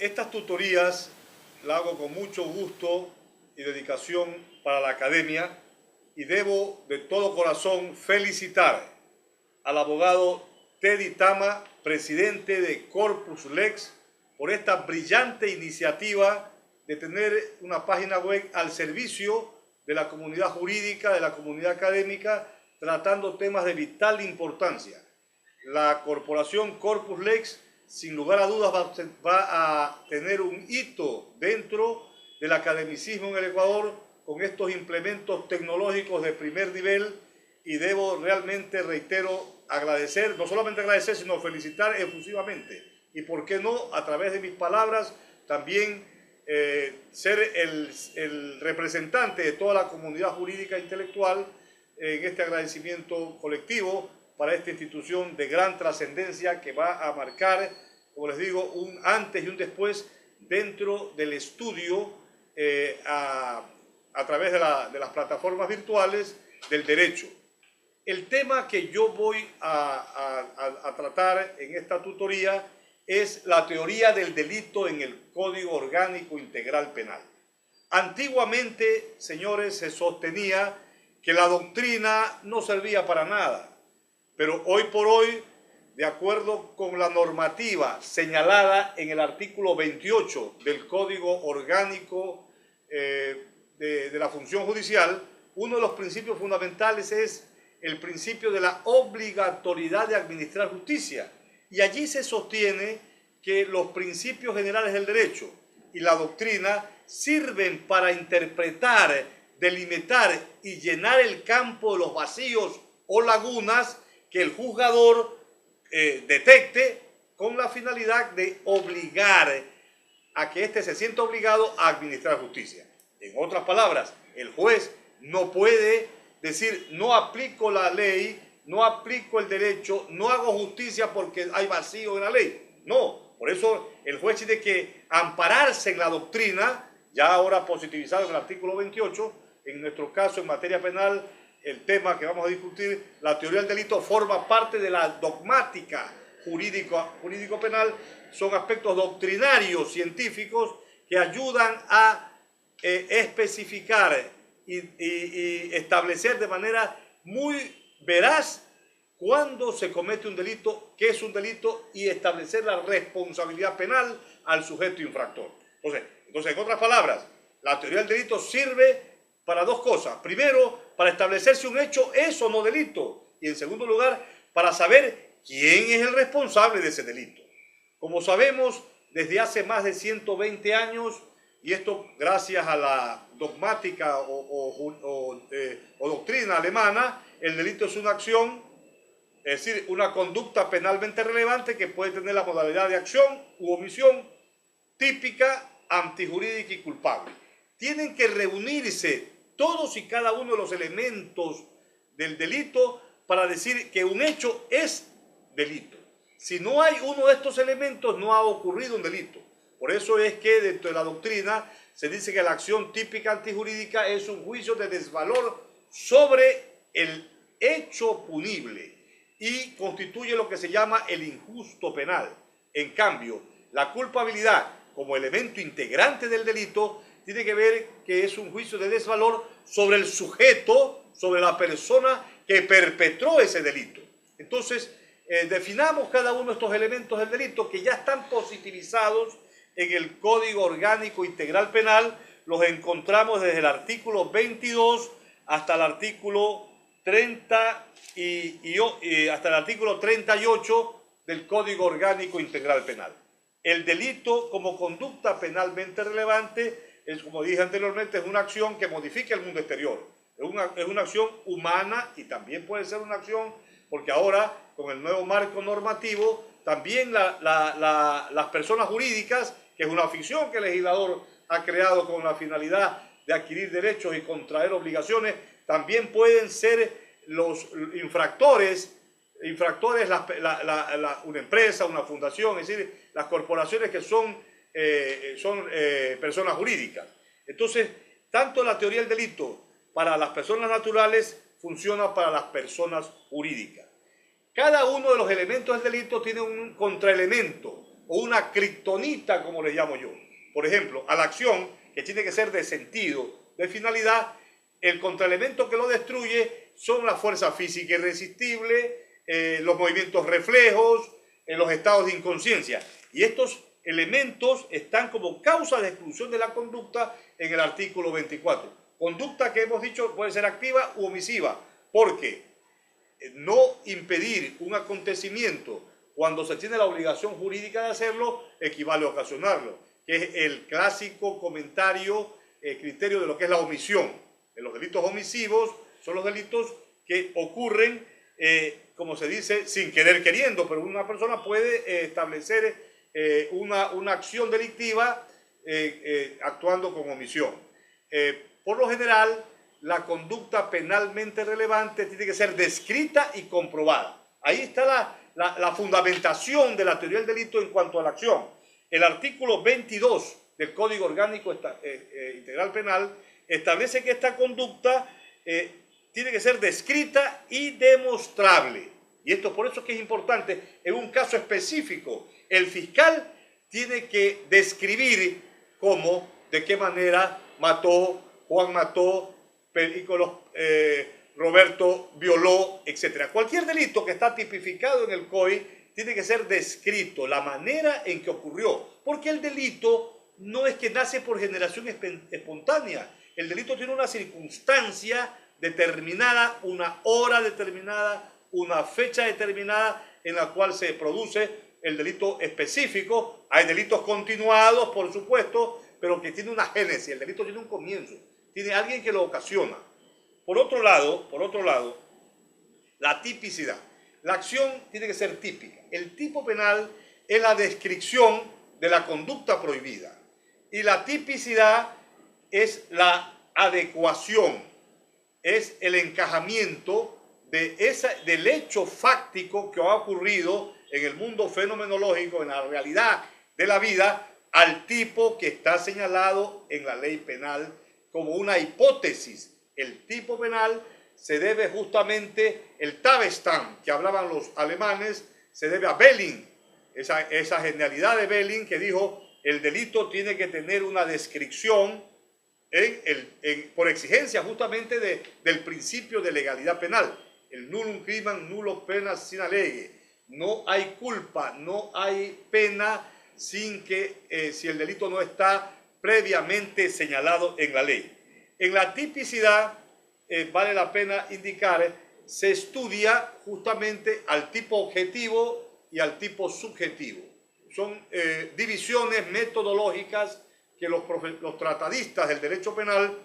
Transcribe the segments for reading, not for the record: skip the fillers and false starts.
Estas tutorías las hago con mucho gusto y dedicación para la academia y debo de todo corazón felicitar al abogado Teddy Tama, presidente de Corpus Lex, por esta brillante iniciativa de tener una página web al servicio de la comunidad jurídica, de la comunidad académica, tratando temas de vital importancia. La corporación Corpus Lex, sin lugar a dudas, va a tener un hito dentro del academicismo en el Ecuador con estos implementos tecnológicos de primer nivel, y debo realmente, reitero, agradecer, no solamente agradecer, sino felicitar efusivamente, y por qué no, a través de mis palabras, también ser el representante de toda la comunidad jurídica e intelectual en este agradecimiento colectivo para esta institución de gran trascendencia que va a marcar, como les digo, un antes y un después dentro del estudio a través de las plataformas virtuales del derecho. El tema que yo voy a tratar en esta tutoría es la teoría del delito en el Código Orgánico Integral Penal. Antiguamente, señores, se sostenía que la doctrina no servía para nada, pero hoy por hoy, de acuerdo con la normativa señalada en el artículo 28 del Código Orgánico de la Función Judicial, uno de los principios fundamentales es el principio de la obligatoriedad de administrar justicia. Y allí se sostiene que los principios generales del derecho y la doctrina sirven para interpretar, delimitar y llenar el campo de los vacíos o lagunas que el juzgador detecte con la finalidad de obligar a que éste se sienta obligado a administrar justicia. En otras palabras, el juez no puede decir no aplico la ley, no aplico el derecho, no hago justicia porque hay vacío en la ley. No, por eso el juez tiene que ampararse en la doctrina, ya ahora positivizado en el artículo 28, en nuestro caso en materia penal, el tema que vamos a discutir, la teoría del delito, forma parte de la dogmática jurídico-penal, son aspectos doctrinarios, científicos, que ayudan a especificar y establecer de manera muy veraz cuándo se comete un delito, qué es un delito, y establecer la responsabilidad penal al sujeto infractor. Entonces, en otras palabras, la teoría del delito sirve para dos cosas. Primero, para establecer si un hecho es o no delito. Y en segundo lugar, para saber quién es el responsable de ese delito. Como sabemos, desde hace más de 120 años, y esto gracias a la dogmática o doctrina alemana, el delito es una acción, es decir, una conducta penalmente relevante que puede tener la modalidad de acción u omisión típica, antijurídica y culpable. Tienen que reunirse todos y cada uno de los elementos del delito para decir que un hecho es delito. Si no hay uno de estos elementos, no ha ocurrido un delito. Por eso es que dentro de la doctrina se dice que la acción típica antijurídica es un juicio de desvalor sobre el hecho punible y constituye lo que se llama el injusto penal. En cambio, la culpabilidad como elemento integrante del delito tiene que ver que es un juicio de desvalor sobre el sujeto, sobre la persona que perpetró ese delito. Entonces, definamos cada uno de estos elementos del delito que ya están positivizados en el Código Orgánico Integral Penal. Los encontramos desde el artículo 22 hasta el artículo 30 hasta el artículo 38 del Código Orgánico Integral Penal. El delito como conducta penalmente relevante es, como dije anteriormente, es una acción que modifica el mundo exterior. Es una acción humana y también puede ser una acción, porque ahora con el nuevo marco normativo, también las personas jurídicas, que es una ficción que el legislador ha creado con la finalidad de adquirir derechos y contraer obligaciones, también pueden ser los infractores, una empresa, una fundación, es decir, las corporaciones que son personas jurídicas. Entonces, tanto la teoría del delito para las personas naturales funciona para las personas jurídicas. Cada uno de los elementos del delito tiene un contraelemento. o una kriptonita, como les llamo yo. Por ejemplo, a la acción, que tiene que ser de sentido, de finalidad, el contraelemento que lo destruye son la fuerza física irresistible, los movimientos reflejos, los estados de inconsciencia. Y estos elementos están como causa de exclusión de la conducta en el artículo 24. Conducta que hemos dicho puede ser activa u omisiva, porque no impedir un acontecimiento cuando se tiene la obligación jurídica de hacerlo equivale a ocasionarlo, que es el clásico comentario, criterio de lo que es la omisión. Los delitos omisivos son los delitos que ocurren, como se dice, sin querer queriendo, pero una persona puede establecer una acción delictiva actuando con omisión. Por lo general, la conducta penalmente relevante tiene que ser descrita y comprobada. Ahí está la fundamentación de la teoría del delito en cuanto a la acción. El artículo 22 del Código Orgánico Integral Penal establece que esta conducta tiene que ser descrita y demostrable. Y esto por eso es que es importante. En un caso específico, el fiscal tiene que describir cómo, de qué manera mató, Juan mató, Roberto violó, etc. Cualquier delito que está tipificado en el COI tiene que ser descrito, la manera en que ocurrió. Porque el delito no es que nace por generación espontánea. El delito tiene una circunstancia determinada, una hora determinada, una fecha determinada en la cual se produce el delito específico. Hay delitos continuados, por supuesto, pero que tiene una génesis. El delito tiene un comienzo, tiene alguien que lo ocasiona. Por otro lado, la tipicidad. La acción tiene que ser típica. El tipo penal es la descripción de la conducta prohibida. Y la tipicidad es la adecuación, es el encajamiento del hecho fáctico que ha ocurrido en el mundo fenomenológico, en la realidad de la vida, al tipo que está señalado en la ley penal como una hipótesis. El tipo penal se debe justamente, el Tatbestand que hablaban los alemanes, se debe a Belling, esa genialidad de Belling que dijo, el delito tiene que tener una descripción por exigencia justamente del principio de legalidad penal. El nullum crimen nullo pena sine lege. No hay culpa, no hay pena sin que, si el delito no está previamente señalado en la ley. En la tipicidad, vale la pena indicar, se estudia justamente al tipo objetivo y al tipo subjetivo. Son divisiones metodológicas que los tratadistas del derecho penal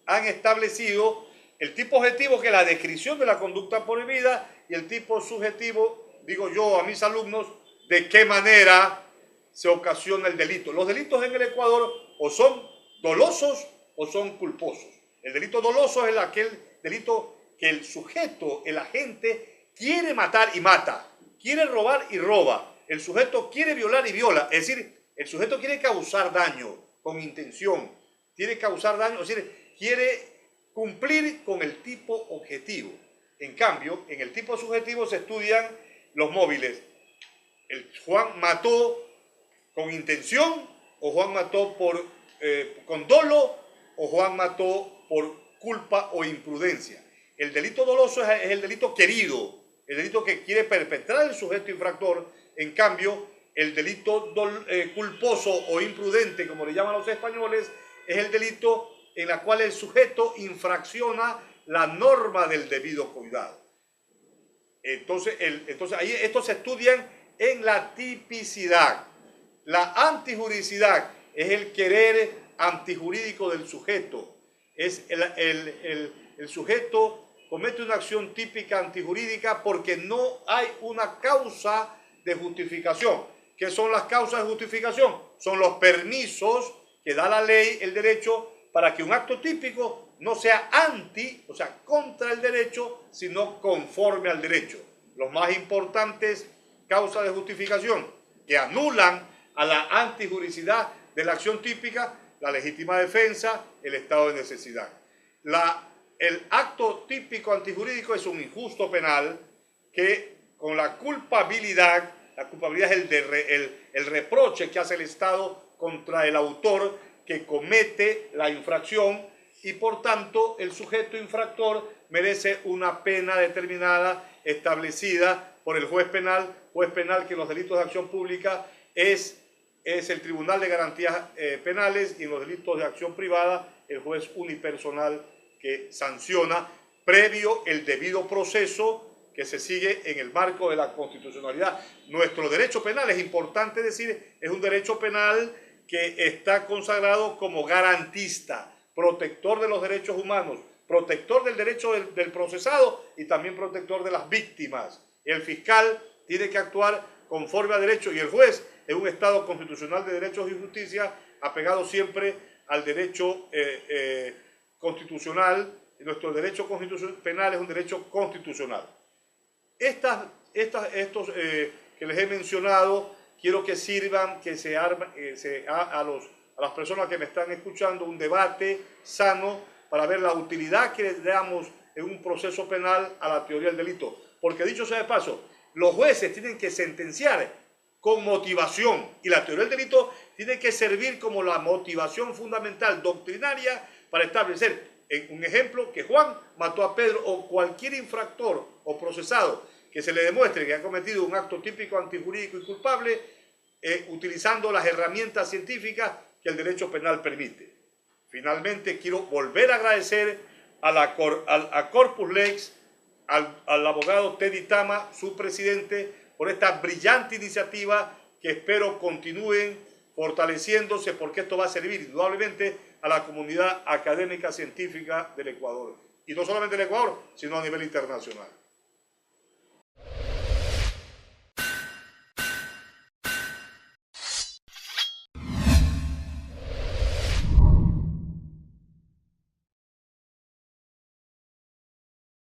han establecido. El tipo objetivo, que es la descripción de la conducta prohibida, y el tipo subjetivo, digo yo a mis alumnos, de qué manera se ocasiona el delito. Los delitos en el Ecuador o son dolosos o son culposos. El delito doloso es aquel delito que el sujeto, el agente, quiere matar y mata, quiere robar y roba, el sujeto quiere violar y viola, es decir, el sujeto quiere causar daño con intención, quiere causar daño, es decir, quiere cumplir con el tipo objetivo. En cambio, en el tipo subjetivo se estudian los móviles. Juan mató con intención, o Juan mató con dolo, o Juan mató por culpa o imprudencia. El delito doloso es el delito querido, el delito que quiere perpetrar el sujeto infractor. En cambio, el delito culposo o imprudente, como le llaman los españoles, es el delito en el cual el sujeto infracciona la norma del debido cuidado. Entonces ahí estos se estudian en la tipicidad. La antijuricidad es el querer antijurídico del sujeto. Es el sujeto comete una acción típica antijurídica porque no hay una causa de justificación. ¿Qué son las causas de justificación? Son los permisos que da la ley, el derecho, para que un acto típico no sea o sea, contra el derecho, sino conforme al derecho. Los más importantes causas de justificación que anulan a la antijuricidad de la acción típica: la legítima defensa, el estado de necesidad. El acto típico antijurídico es un injusto penal que, con la culpabilidad, La culpabilidad es el reproche que hace el Estado contra el autor que comete la infracción y por tanto el sujeto infractor merece una pena determinada establecida por el juez penal que en los delitos de acción pública es el Tribunal de Garantías Penales y en los delitos de acción privada el juez unipersonal que sanciona previo el debido proceso que se sigue en el marco de la constitucionalidad. Nuestro derecho penal, es importante decir, es un derecho penal que está consagrado como garantista, protector de los derechos humanos, protector del derecho del procesado y también protector de las víctimas. El fiscal tiene que actuar conforme a derecho y el juez es un Estado constitucional de derechos y justicia apegado siempre al derecho constitucional. Nuestro derecho penal es un derecho constitucional. Estos que les he mencionado, quiero que sirvan, que a las personas que me están escuchando, un debate sano para ver la utilidad que le damos en un proceso penal a la teoría del delito. Porque dicho sea de paso, los jueces tienen que sentenciar con motivación y la teoría del delito tiene que servir como la motivación fundamental doctrinaria para establecer, un ejemplo, que Juan mató a Pedro o cualquier infractor o procesado que se le demuestre que ha cometido un acto típico antijurídico y culpable utilizando las herramientas científicas que el derecho penal permite. Finalmente, quiero volver a agradecer a Corpus Lex, al abogado Teddy Tama, su presidente, por esta brillante iniciativa que espero continúen fortaleciéndose porque esto va a servir indudablemente a la comunidad académica científica del Ecuador. Y no solamente del Ecuador, sino a nivel internacional.